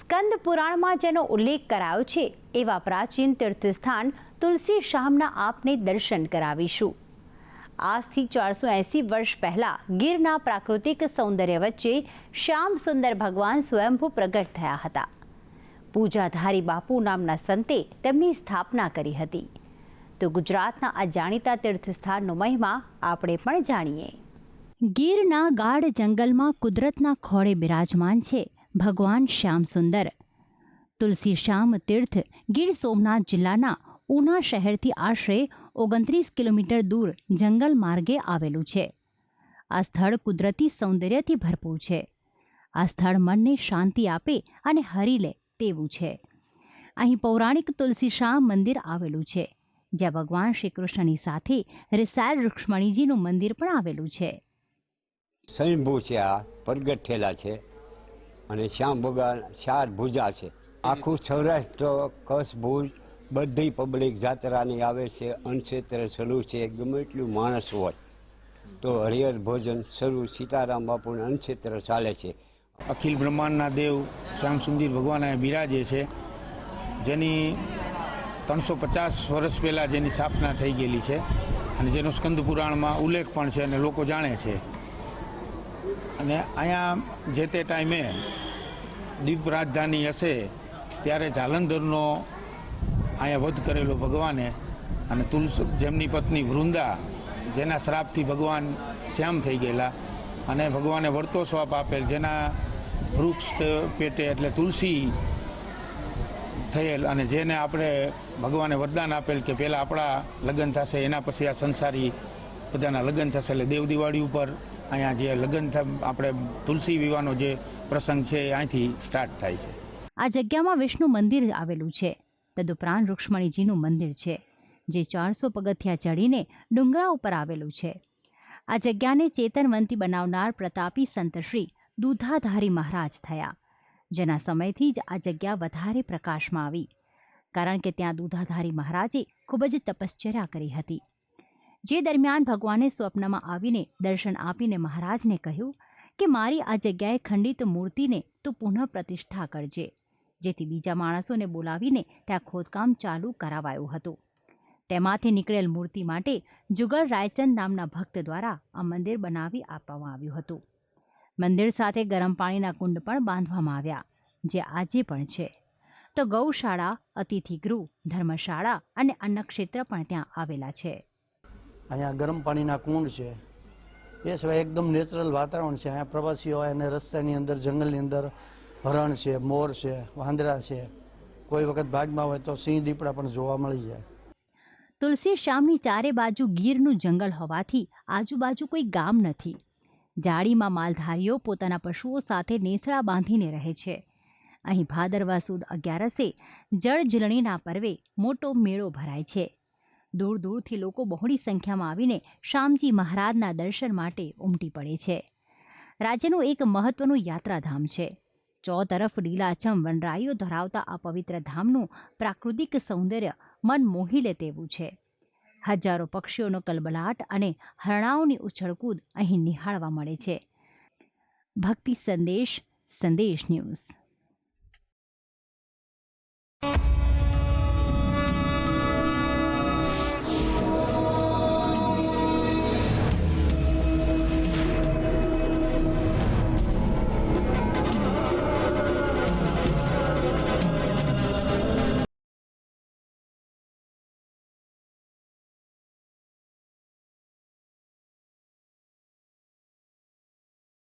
સ્કંદ પુરાણમાં જેનો ઉલ્લેખ કરાયો છે એવા પ્રાચીન તીર્થસ્થાન તુલસી શ્યામના આપને દર્શન કરાવીશું। આજથી 480 વર્ષ પહેલા ગીરના પ્રાકૃતિક સૌંદર્ય વચ્ચે શ્યામ સુંદર ભગવાન સ્વયંભૂ પ્રગટ થયા હતા। પૂજાધારી બાપુ નામના સંતે તેમની સ્થાપના કરી હતી। તો ગુજરાતના આ જાણીતા તીર્થસ્થાનનો મહિમા આપણે પણ જાણીએ। ગીરના ગાઢ જંગલમાં કુદરતના ખોળે બિરાજમાન છે ભગવાન શ્યામ સુંદર। તુલસી શ્યામ તીર્થ ગીર સોમનાથ જિલ્લાના ઉના શહેરથી આશરે 29 કિલોમીટર દૂર જંગલ માર્ગે આવેલું છે। આ સ્થળ કુદરતી સૌંદર્યથી ભરપૂર છે। આ સ્થળ મનને શાંતિ આપે અને હરી લે તેવું છે। અહીં પૌરાણિક તુલસી શ્યામ મંદિર આવેલું છે, જ્યાં ભગવાન શ્રી કૃષ્ણની સાથે રિસાયેલ રૂક્ષ્મણીજીનું મંદિર પણ આવેલું છે। સ્વયંભૂ છે, આ પ્રગટ થયેલા છે અને શ્યામ ભગવાન 4 ભુજા છે। આખું સૌરાષ્ટ્ર કચ્છ ભુજ બધી પબ્લિક જાત્રાની આવે છે। અન્નક્ષેત્ર શરૂ છે, ગમે એટલું માણસ હોય તો હરિહર ભોજન શરૂ સીતારામ બાપુનું અન્નક્ષેત્ર ચાલે છે। અખિલ બ્રહ્માંડના દેવ શ્યામ સુંદર ભગવાન અહીંયા બિરાજે છે, જેની 350 વર્ષ પહેલાં જેની સ્થાપના થઈ ગયેલી છે અને જેનો સ્કંદ પુરાણમાં ઉલ્લેખ પણ છે અને લોકો જાણે છે। અને અહીંયા જે તે ટાઈમે દીપ રાજધાની હશે ત્યારે જાલંધરનો અહીંયા વધ કરેલો ભગવાને અને જેમની પત્ની વૃંદા, જેના શ્રાપથી ભગવાન શ્યામ થઈ ગયેલા અને ભગવાને વળતો શ્રાપ આપેલ, જેના વૃક્ષ પેટે એટલે તુલસી થયેલ અને જેને આપણે ભગવાને વરદાન આપેલ કે પહેલાં આપણા લગ્ન થશે, એના પછી આ સંસારી બધાના લગ્ન થશે। એટલે દેવ દિવાળી ઉપર અહીંયા જે લગ્ન આપણે તુલસી વિવાહનો જે પ્રસંગ છે એ અહીંથી સ્ટાર્ટ થાય છે। આ જગ્યામાં વિષ્ણુ મંદિર આવેલું છે। તદુપરાંત રૂક્ષ્મણીજીનું મંદિર છે, જે 400 પગથિયા ચડીને ડુંગરા ઉપર આવેલું છે। આ જગ્યાને ચેતનવંતી બનાવનાર પ્રતાપી સંત શ્રી દૂધાધારી મહારાજ થયા, જેના સમયથી જ આ જગ્યા વધારે પ્રકાશમાં આવી, કારણ કે ત્યાં દૂધાધારી મહારાજે ખૂબ જ તપશ્ચર્યા કરી હતી। જે દરમિયાન ભગવાને સ્વપ્નમાં આવીને દર્શન આપીને મહારાજને કહ્યું કે મારી આ જગ્યાએ ખંડિત મૂર્તિને તું પુનઃ પ્રતિષ્ઠા કરજે, જેથી બીજા માણસોને બોલાવીને ત્યાં ખોદકામ ચાલુ કરાવાયું હતું। તેમાંથી નીકળેલ મૂર્તિ માટે જુગલ રાયચંદ નામના ભક્ત દ્વારા આ મંદિર બનાવી આપવામાં આવ્યું હતું। મંદિર સાથે ગરમ પાણીના કુંડ પણ બાંધવામાં આવ્યા, જે આજે પણ છે। તો ગૌશાળા, અતિથિગૃહ, ધર્મશાળા અને અન્નક્ષેત્ર પણ ત્યાં આવેલા છે। અહીંયા ગરમ પાણીના કુંડ છે, એ સિવાય એકદમ નેચરલ વાતાવરણ છે। અહીંયા પ્રવાસીઓ અને રસ્તાની અંદર જંગલની અંદર હરણ છે, મોર છે, વાંદરા છે, કોઈ વખત ભાગમાં હોય તો સિંહ દીપડા પણ જોવા મળી જાય। તુલસી શ્યામની ચારે બાજુ ગીરનું જંગલ હોવાથી આજુબાજુ કોઈ ગામ નથી। જાળીમાં માલધારીઓ પોતાના પશુઓ સાથે નેસડા બાંધીને રહે છે। અહીં ભાદરવા સુદ 11 જળ ઝૂલણીના પર્વે મોટો મેળો ભરાય છે। દૂર દૂરથી લોકો બહોળી સંખ્યામાં આવીને શ્યામજી મહારાજના દર્શન માટે ઉમટી પડે છે। રાજ્યનું એક મહત્વનું યાત્રાધામ છે। ચોતરફ લીલાછમ વનરાઈઓ ધરાવતા આ પવિત્ર ધામનું પ્રાકૃતિક સૌંદર્ય મન મોહી લે તેવું છે। હજારો પક્ષીઓનો કલબલાટ અને હરણાઓની ઉછળકૂદ અહીં નિહાળવા મળે છે। ભક્તિ સંદેશ ન્યૂઝ।